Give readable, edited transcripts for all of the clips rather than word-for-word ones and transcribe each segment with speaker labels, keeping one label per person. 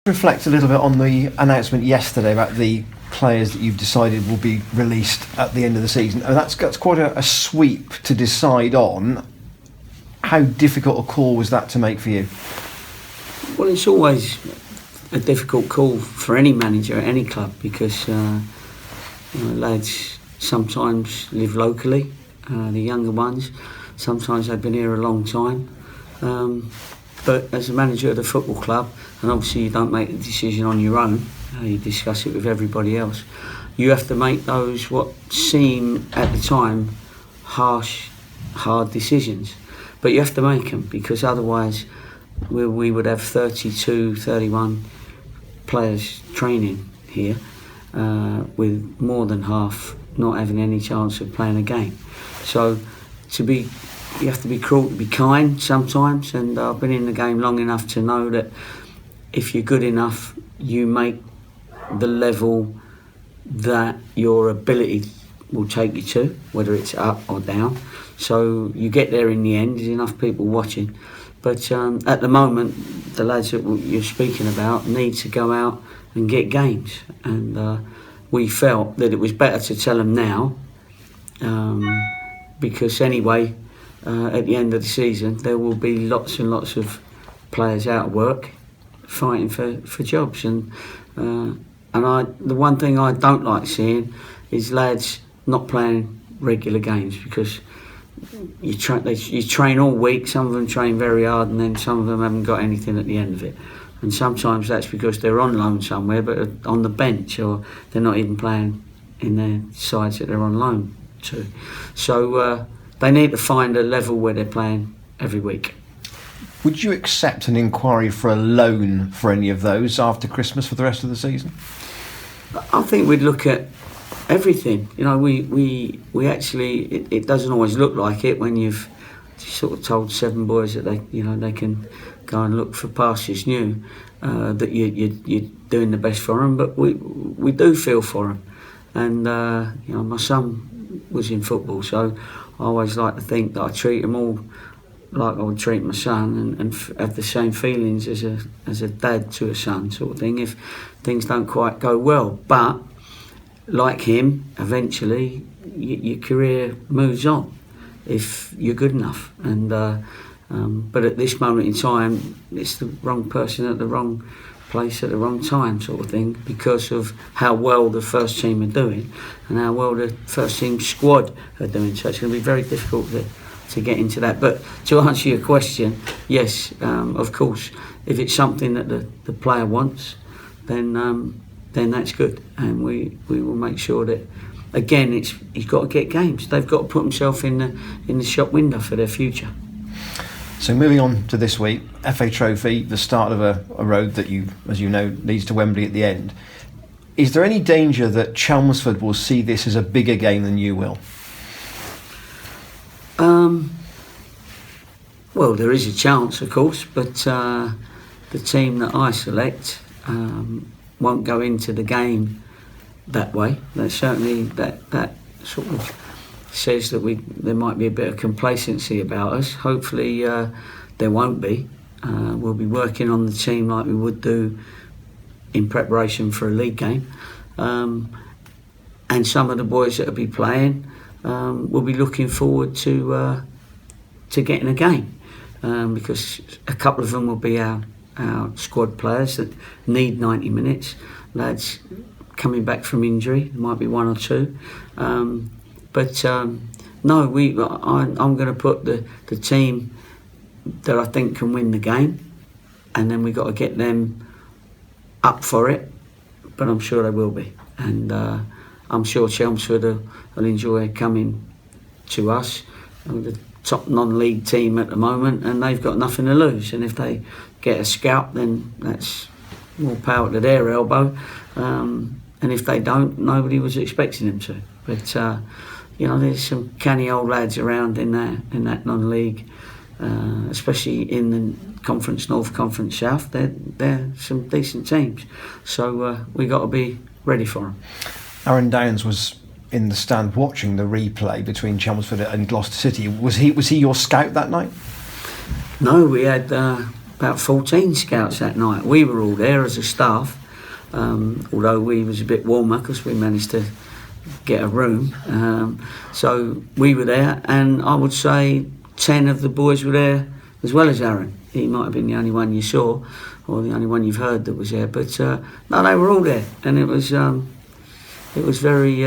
Speaker 1: Reflect a little bit on the announcement yesterday about the players that you've decided will be released at the end of the season. And that's quite a sweep to decide on. How difficult a call was that to make for you?
Speaker 2: Well, it's always a difficult call for any manager at any club because lads sometimes live locally, the younger ones. Sometimes they've been here a long time. But as a manager of the football club, and obviously you don't make the decision on your own, you discuss it with everybody else, you have to make those what seem at the time harsh, hard decisions. But you have to make them because otherwise we would have 32, 31 players training here with more than half not having any chance of playing a game. So you have to be cruel to be kind sometimes, and I've been in the game long enough to know that if you're good enough, you make the level that your ability will take you to, whether it's up or down. So you get there in the end, there's enough people watching. But at the moment, the lads that you're speaking about need to go out and get games. And we felt that it was better to tell them now, because anyway, at the end of the season, there will be lots and lots of players out of work fighting for jobs. And the one thing I don't like seeing is lads not playing regular games because you train all week. Some of them train very hard, and then some of them haven't got anything at the end of it. And sometimes that's because they're on loan somewhere, but on the bench, or they're not even playing in their sides that they're on loan to. So they need to find a level where they're playing every week.
Speaker 1: Would you accept an inquiry for a loan for any of those after Christmas for the rest of the season?
Speaker 2: I think we'd look at everything. You know, we actually, it doesn't always look like it when you've sort of told 7 boys that they can go and look for pastures new, that you're doing the best for them. But we do feel for them, and my son was in football, so I always like to think that I treat them all like I would treat my son, and have the same feelings as a dad to a son, sort of thing, if things don't quite go well. But like him, eventually your career moves on if you're good enough. And but at this moment in time, it's the wrong person at the wrong place at the wrong time, sort of thing, because of how well the first team are doing and how well the first team squad are doing. So it's going to be very difficult to get into that. But to answer your question, yes, of course, if it's something that the player wants, then that's good, and we will make sure that, again, he's got to get games. They've got to put himself in the shop window for their future.
Speaker 1: So moving on to this week, FA Trophy, the start of a road that as you know, leads to Wembley at the end. Is there any danger that Chelmsford will see this as a bigger game than you will?
Speaker 2: Well, there is a chance, of course, but the team that I select won't go into the game that way. That certainly that sort of says that there might be a bit of complacency about us. Hopefully there won't be. We'll be working on the team like we would do in preparation for a league game, and some of the boys that will be playing will be looking forward to getting a game, because a couple of them will be our squad players that need 90 minutes. Lads coming back from injury, there might be 1 or 2. But no, I'm going to put the team that I think can win the game, and then we've got to get them up for it. But I'm sure they will be, and I'm sure Chelmsford will enjoy coming to us. We're the top non-league team at the moment, and they've got nothing to lose. And if they get a scalp, then that's more power to their elbow. And if they don't, nobody was expecting them to. But there's some canny old lads around in that non-league, especially in the Conference North, Conference South. They're some decent teams. So we got to be ready for them.
Speaker 1: Aaron Dynes was in the stand watching the replay between Chelmsford and Gloucester City. Was he your scout that night?
Speaker 2: No, we had about 14 scouts that night. We were all there as a staff, although we was a bit warmer because we managed to get a room. So we were there, and I would say 10 of the boys were there as well as Aaron. He might have been the only one you saw, or the only one you've heard that was there. But no, they were all there, and it was very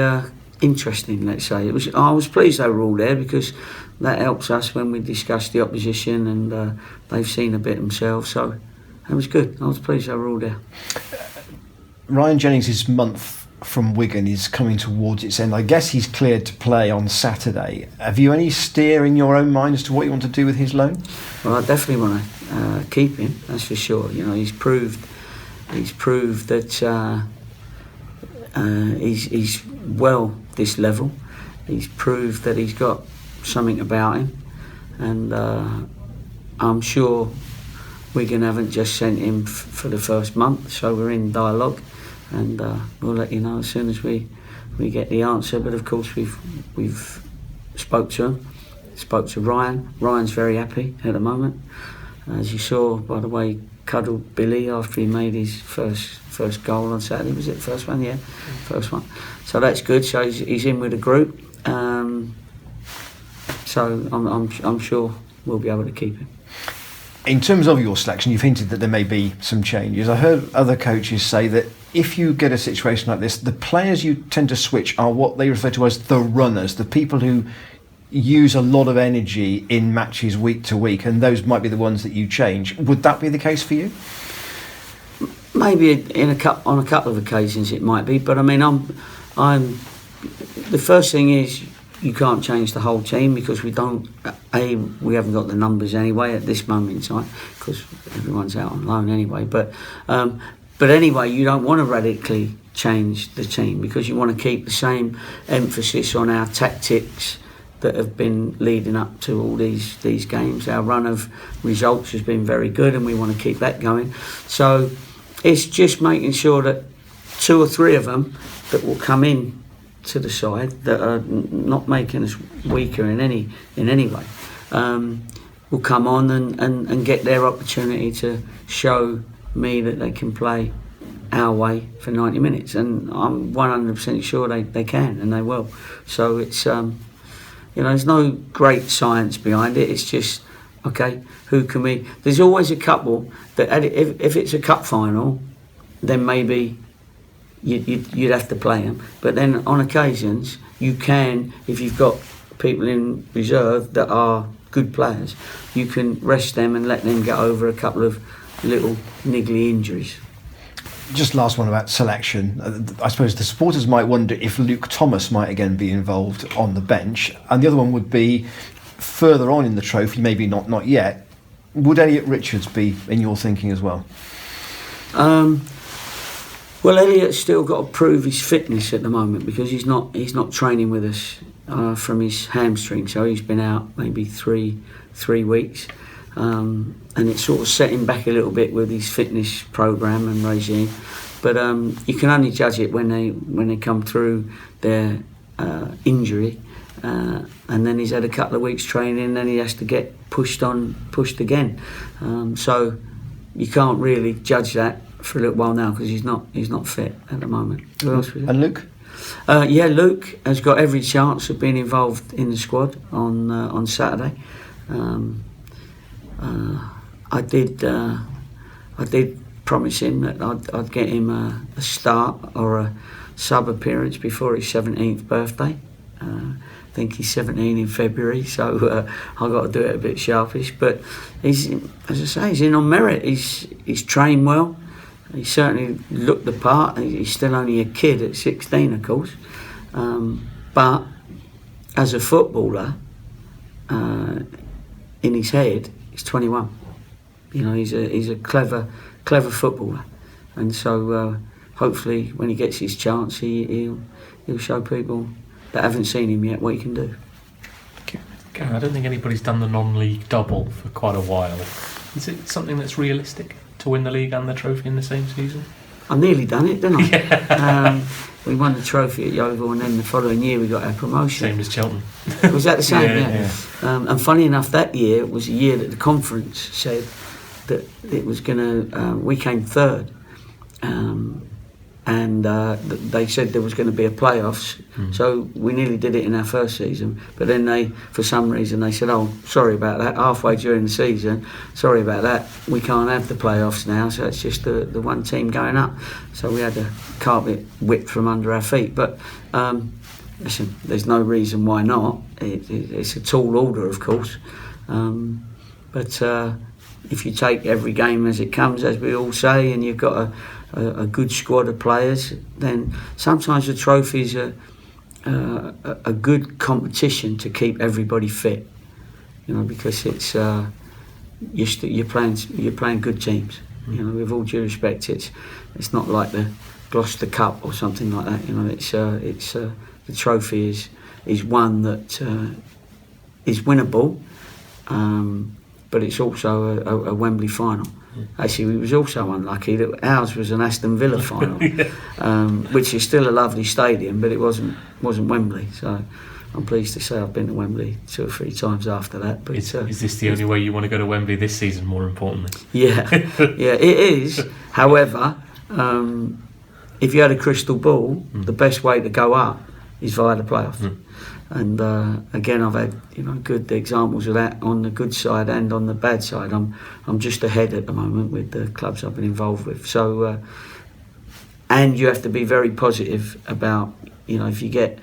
Speaker 2: interesting. Let's say I was pleased they were all there, because that helps us when we discuss the opposition, and they've seen a bit themselves. So it was good. I was pleased they were all there.
Speaker 1: Ryan Jennings' month from Wigan is coming towards its end. I guess he's cleared to play on Saturday. Have you any steer in your own mind as to what you want to do with his loan?
Speaker 2: Well, I definitely want to keep him. That's for sure. You know, he's proved that he's well this level. He's proved that he's got something about him, and I'm sure Wigan haven't just sent him for the first month, so we're in dialogue, and we'll let you know as soon as we get the answer. But of course we've spoke to him, spoke to Ryan. Ryan's very happy at the moment, as you saw by the way he cuddled Billy after he made his first goal on Saturday. Was it the first one? Yeah, first one. So that's good. So he's in with the group. So I'm sure we'll be able to keep him.
Speaker 1: In terms of your selection, you've hinted that there may be some changes. I heard other coaches say that if you get a situation like this, the players you tend to switch are what they refer to as the runners, the people who use a lot of energy in matches week to week, and those might be the ones that you change. Would that be the case for you?
Speaker 2: Maybe on a couple of occasions it might be, but I mean, I'm. The first thing is you can't change the whole team, because we haven't got the numbers anyway at this moment in time, because everyone's out on loan anyway. But anyway, you don't want to radically change the team, because you want to keep the same emphasis on our tactics that have been leading up to all these games. Our run of results has been very good, and we want to keep that going. So it's just making sure that 2 or 3 of them that will come in to the side, that are not making us weaker in any way, will come on and get their opportunity to show me that they can play our way for 90 minutes, and I'm 100% sure they can, and they will. So it's there's no great science behind it. It's just, okay, who can we... There's always a couple that if it's a cup final, then maybe you'd have to play them. But then on occasions, you can, if you've got people in reserve that are good players, you can rest them and let them get over a couple of little niggly injuries.
Speaker 1: Just last one about selection. I suppose the supporters might wonder if Luke Thomas might again be involved on the bench, and the other one would be further on in the trophy, maybe not yet. Would Elliot Richards be in your thinking as well?
Speaker 2: Well, Elliot's still got to prove his fitness at the moment, because he's not training with us from his hamstring, so he's been out maybe three weeks, and it's sort of set him back a little bit with his fitness program and regime. But you can only judge it when they come through their injury, and then he's had a couple of weeks training, and then he has to get pushed again. So you can't really judge that for a little while now, because he's not fit at the moment. Who else was it?
Speaker 1: And Luke?
Speaker 2: Luke has got every chance of being involved in the squad on Saturday. I did promise him that I'd get him a start or a sub appearance before his 17th birthday. I think he's 17 in February, so I've got to do it a bit sharpish. But he's in on merit. He's trained well. He certainly looked the part. He's still only a kid at 16, of course. But as a footballer, in his head, he's 21. You know, he's a clever footballer, and so hopefully when he gets his chance, he'll show people that haven't seen him yet what he can do.
Speaker 3: Gary, I don't think anybody's done the non-league double for quite a while. Is it something that's realistic to win the league and the trophy in the same season?
Speaker 2: I nearly done it, didn't I?
Speaker 3: Yeah.
Speaker 2: We won the trophy at Yeovil, and then the following year we got our promotion.
Speaker 3: Same as Cheltenham.
Speaker 2: Was that the same?
Speaker 3: Yeah.
Speaker 2: And funny enough, that year was the year that the conference said that it was going to. We came third, and they said there was going to be a playoffs. So we nearly did it in our first season, but then for some reason, they said, "Oh, sorry about that." Halfway during the season, sorry about that. We can't have the playoffs now, so it's just the one team going up. So we had the carpet whipped from under our feet. But listen, there's no reason why not. It's a tall order, of course, but if you take every game as it comes, as we all say, and you've got a good squad of players, then sometimes the trophies are a good competition to keep everybody fit. Because it's you're playing good teams. With all due respect, it's not like the Gloucester Cup or something like that. It's the trophy is one that is winnable, but it's also a Wembley final. Actually, we was also unlucky that ours was an Aston Villa final, which is still a lovely stadium, but it wasn't Wembley. So I'm pleased to say I've been to Wembley 2 or 3 times after that. But
Speaker 3: is this the only way you want to go to Wembley this season? More importantly,
Speaker 2: yeah, it is. However, if you had a crystal ball, the best way to go up is via the playoffs. And again, I've had good examples of that on the good side and on the bad side. I'm just ahead at the moment with the clubs I've been involved with. So, and you have to be very positive about if you get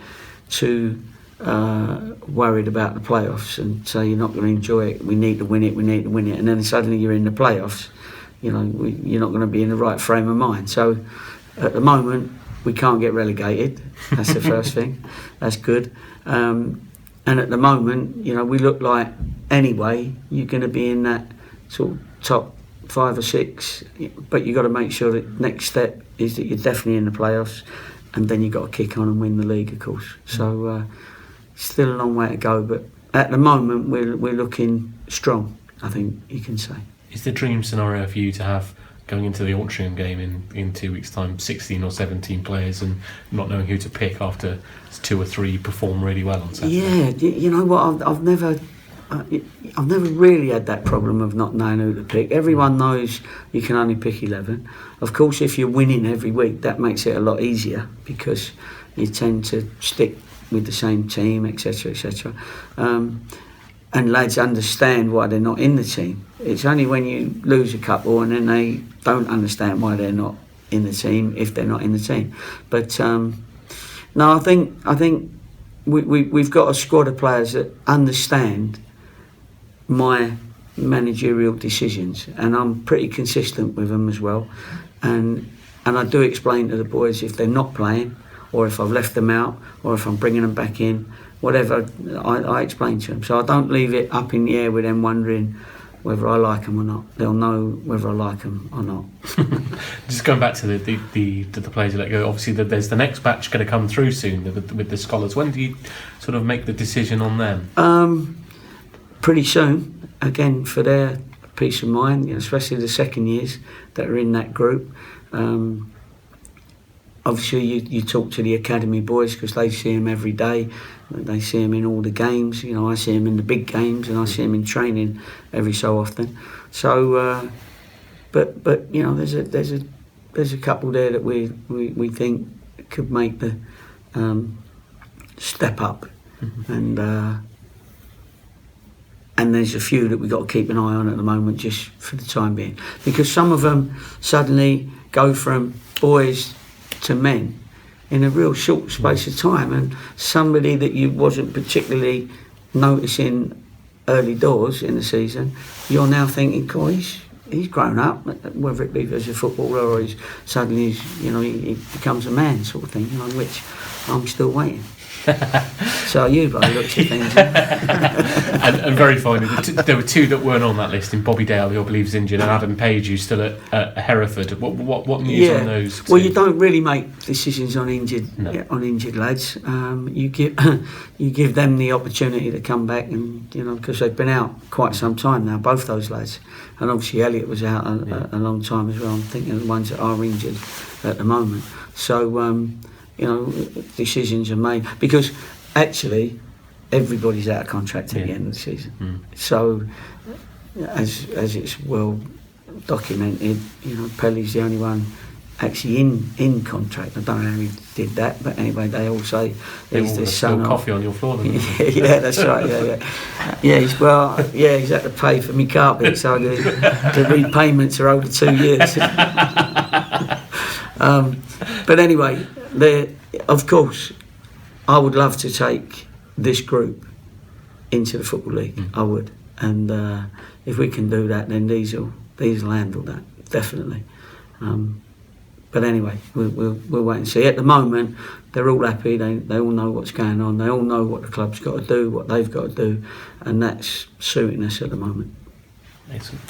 Speaker 2: too worried about the playoffs and say you're not going to enjoy it. We need to win it. And then suddenly you're in the playoffs. You're not going to be in the right frame of mind. So, at the moment, we can't get relegated. That's the first thing. That's good. And at the moment, we look like anyway you're going to be in that sort of top 5 or 6. But you've got to make sure that next step is that you're definitely in the playoffs, and then you've got to kick on and win the league, of course. So still a long way to go, but at the moment we're looking strong, I think you can say.
Speaker 3: Is the dream scenario for you to have, going into the Altrincham game in 2 weeks' time, 16 or 17 players and not knowing who to pick after 2 or 3 perform really well on Saturday?
Speaker 2: Yeah, you know what? I've never really had that problem of not knowing who to pick. Everyone knows you can only pick 11. Of course, if you're winning every week, that makes it a lot easier because you tend to stick with the same team, etc., etc. And lads understand why they're not in the team. It's only when you lose a couple and then they don't understand why they're not in the team if they're not in the team. But no, I think we've got a squad of players that understand my managerial decisions, and I'm pretty consistent with them as well. And I do explain to the boys if they're not playing, or if I've left them out, or if I'm bringing them back in. Whatever, I explain to them. So I don't leave it up in the air with them wondering whether I like them or not. They'll know whether I like them or not.
Speaker 3: Just going back to the players you let go, obviously there's the next batch going to come through soon with the scholars. When do you sort of make the decision on them?
Speaker 2: Pretty soon, again, for their peace of mind, especially the second years that are in that group. Obviously, you talk to the academy boys because they see him every day. They see him in all the games. I see him in the big games, and I see him in training every so often. So, but there's a couple there that we think could make the step up, and there's a few that we've got to keep an eye on at the moment, just for the time being, because some of them suddenly go from boys to men in a real short space of time, and somebody that you wasn't particularly noticing early doors in the season, you're now thinking, "God, he's grown up," whether it be as a footballer or he becomes a man, sort of thing, which I'm still waiting. So you by the looks of things.
Speaker 3: and very finally, there were 2 that weren't on that list, in Bobby Dale, who I believe is injured, and Adam Page, who's still at Hereford. What news on those 2?
Speaker 2: Well, you don't really make decisions on injured lads. You give them the opportunity to come back, and because they've been out quite some time now, both those lads, and obviously Elliot was out a long time as well. I'm thinking of the ones that are injured at the moment. So. Decisions are made because actually everybody's out of contract at the end of the season. So as it's well documented. Pelly's the only one actually in contract. I don't know how he did that, but anyway, they all say he's the son of
Speaker 3: coffee on your floor. Then,
Speaker 2: yeah, that's right. He's had to pay for me carpet, so the repayments are over 2 years. But anyway, of course, I would love to take this group into the Football League. I would, and if we can do that, then these will handle that definitely. But anyway, we'll wait and see. At the moment, they're all happy. They all know what's going on. They all know what the club's got to do, what they've got to do, and that's suiting us at the moment.
Speaker 3: Excellent.